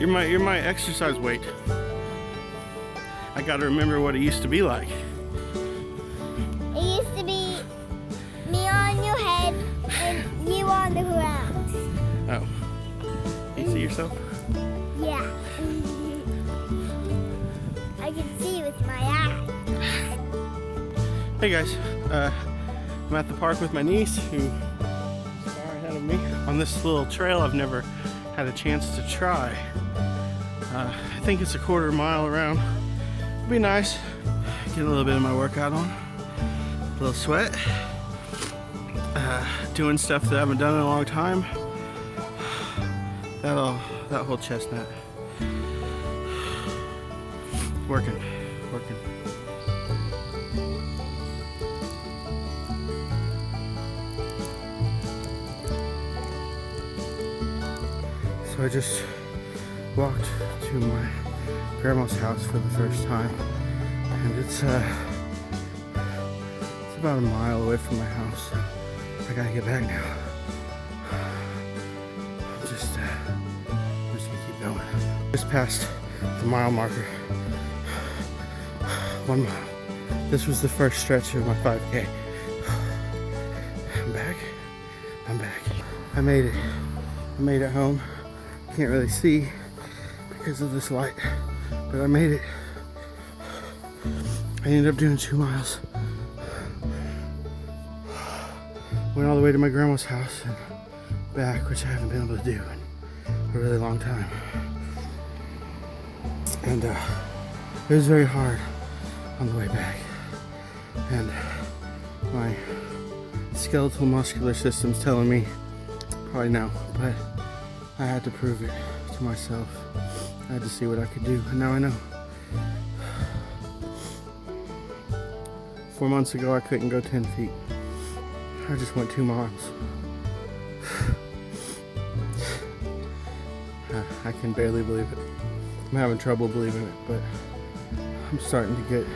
You're my exercise weight. I gotta remember what it used to be like. It used to be me on your head and you on the ground. Oh. You see yourself? Yeah. I can see with my eye. Hey guys, I'm at the park with my niece who's far ahead of me on this little trail I've never had a chance to try. I think it's a quarter mile around. It'll be nice. Get a little bit of my workout on. A little sweat. Doing stuff that I haven't done in a long time. That whole chestnut. Working. So I just walked to my grandma's house for the first time, and it's about a mile away from my house. I gotta get back now. I'm just gonna keep going. Just past the mile marker. 1 mile. This was the first stretch of my 5K. I'm back. I made it home. Can't really see because of this light, but I made it. I ended up doing 2 miles. Went all the way to my grandma's house and back, which I haven't been able to do in a really long time. And it was very hard on the way back. And my skeletal muscular system's telling me probably no, but I had to prove it to myself. I had to see what I could do, and now I know. 4 months ago, I couldn't go 10 feet. I just went 2 miles. I can barely believe it. I'm having trouble believing it, but I'm starting to get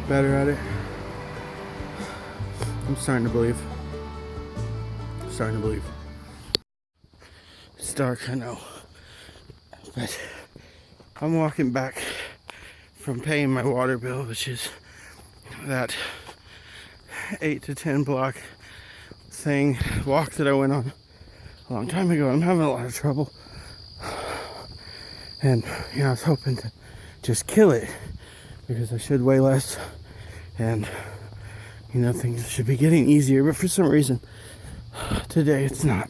better at it. I'm starting to believe. It's dark, I know. But I'm walking back from paying my water bill, which is that 8 to 10 block walk that I went on a long time ago. I'm having a lot of trouble. And I was hoping to just kill it because I should weigh less and things should be getting easier, but for some reason today it's not.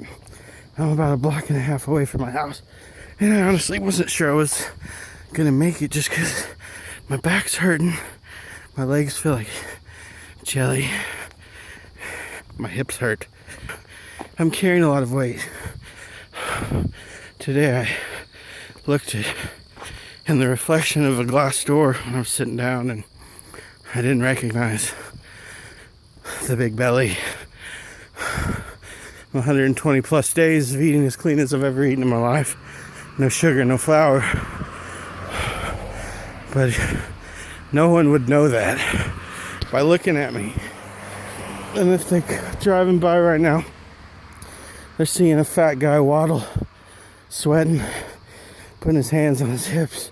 I'm about 1.5 blocks away from my house, and I honestly wasn't sure I was gonna make it just because my back's hurting, my legs feel like jelly, my hips hurt. I'm carrying a lot of weight. Today I looked in the reflection of a glass door when I was sitting down, and I didn't recognize the big belly. 120 plus days of eating as clean as I've ever eaten in my life. No sugar, no flour. But no one would know that by looking at me. And if they're driving by right now, they're seeing a fat guy waddle, sweating, putting his hands on his hips.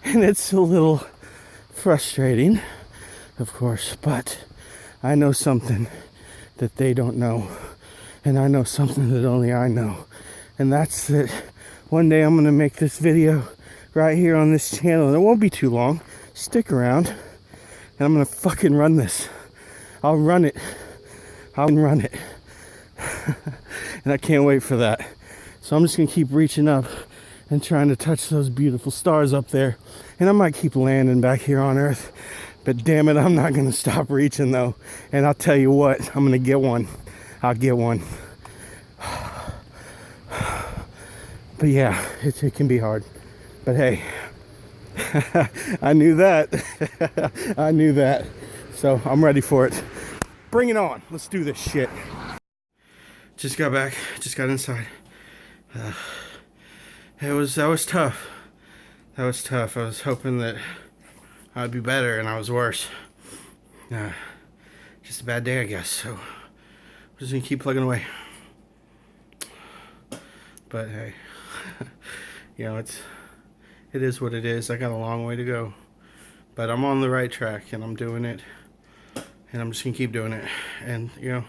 And it's a little frustrating, of course, but I know something that they don't know, and I know something that only I know, and that's that one day I'm gonna make this video right here on this channel, and it won't be too long. Stick around, and I'm gonna fucking run this. I'll run it. And I can't wait for that. So I'm just gonna keep reaching up and trying to touch those beautiful stars up there, and I might keep landing back here on Earth. But damn it, I'm not going to stop reaching though. And I'll tell you what, I'm going to get one. I'll get one. But yeah, it can be hard. But hey, I knew that. I knew that. So I'm ready for it. Bring it on. Let's do this shit. Just got back. Just got inside. That was tough. That was tough. I was hoping that I'd be better, and I was worse. Just a bad day, I guess. So I'm just gonna keep plugging away. But hey, you know, it is what it is. I got a long way to go, but I'm on the right track and I'm doing it, and I'm just gonna keep doing it. And you know,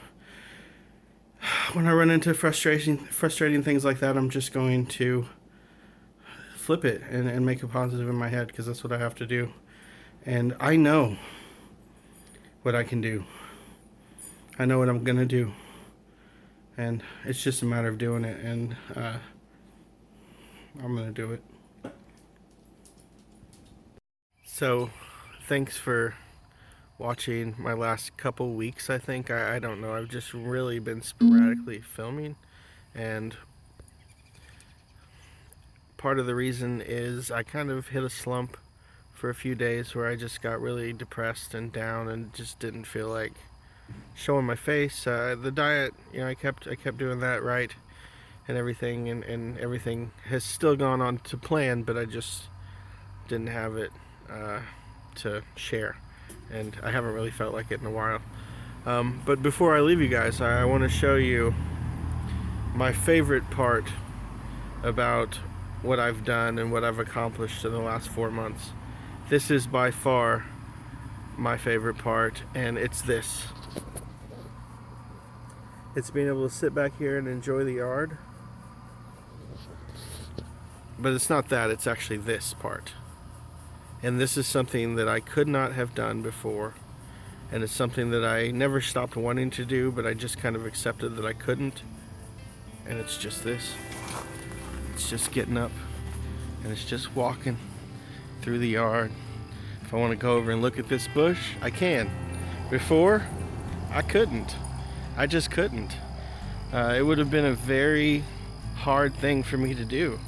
when I run into frustrating things like that, I'm just going to flip it and make a positive in my head, because that's what I have to do. And I know what I can do. I know what I'm gonna do, and it's just a matter of doing it. And I'm gonna do it. So, thanks for watching my last couple weeks. I think I don't know. I've just really been sporadically filming, and part of the reason is I kind of hit a slump for a few days where I just got really depressed and down and just didn't feel like showing my face. The diet, you know, I kept doing that right and everything, and everything has still gone on to plan, but I just didn't have it to share, and I haven't really felt like it in a while. But before I leave you guys, I want to show you my favorite part about what I've done and what I've accomplished in the last 4 months. This is by far my favorite part, and it's this. It's being able to sit back here and enjoy the yard. But it's not that, it's actually this part. And this is something that I could not have done before, and it's something that I never stopped wanting to do, but I just kind of accepted that I couldn't. And it's just this. It's just getting up, and it's just walking through the yard. If I want to go over and look at this bush, I can. Before, I couldn't. I just couldn't. It would have been a very hard thing for me to do,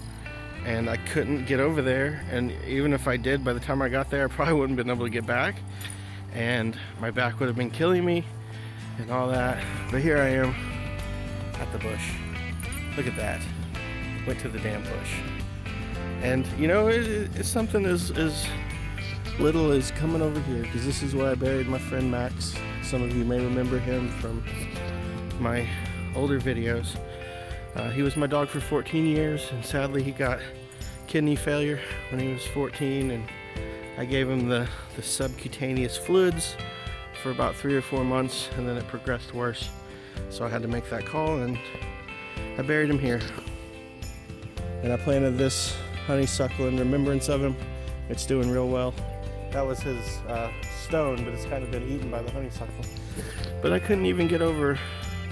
and I couldn't get over there. And even if I did, by the time I got there, I probably wouldn't have been able to get back, and my back would have been killing me and all that. But here I am at the bush. Look at that. Went to the damn bush. And you know, it's something as little as coming over here, because this is where I buried my friend Max. Some of you may remember him from my older videos. He was my dog for 14 years, and sadly he got kidney failure when he was 14, and I gave him the subcutaneous fluids for about 3 or 4 months, and then it progressed worse. So I had to make that call, and I buried him here. And I planted this honeysuckle in remembrance of him. It's doing real well. That was his stone, but it's kind of been eaten by the honeysuckle. But I couldn't even get over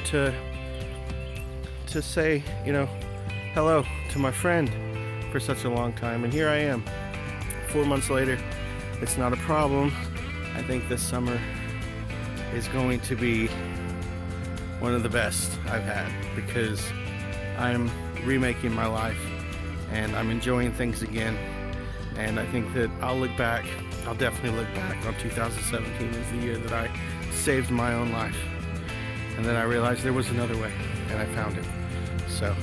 to say, you know, hello to my friend for such a long time. And here I am, 4 months later. It's not a problem. I think this summer is going to be one of the best I've had, because I'm remaking my life and I'm enjoying things again. And I think that I'll definitely look back on 2017 as the year that I saved my own life. And then I realized there was another way, and I found it. So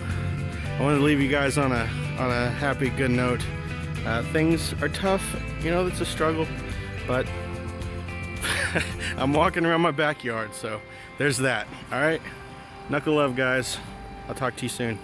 I wanted to leave you guys on a happy, good note. Things are tough, you know, it's a struggle, but I'm walking around my backyard, so there's that. All right, knuckle love, guys. I'll talk to you soon.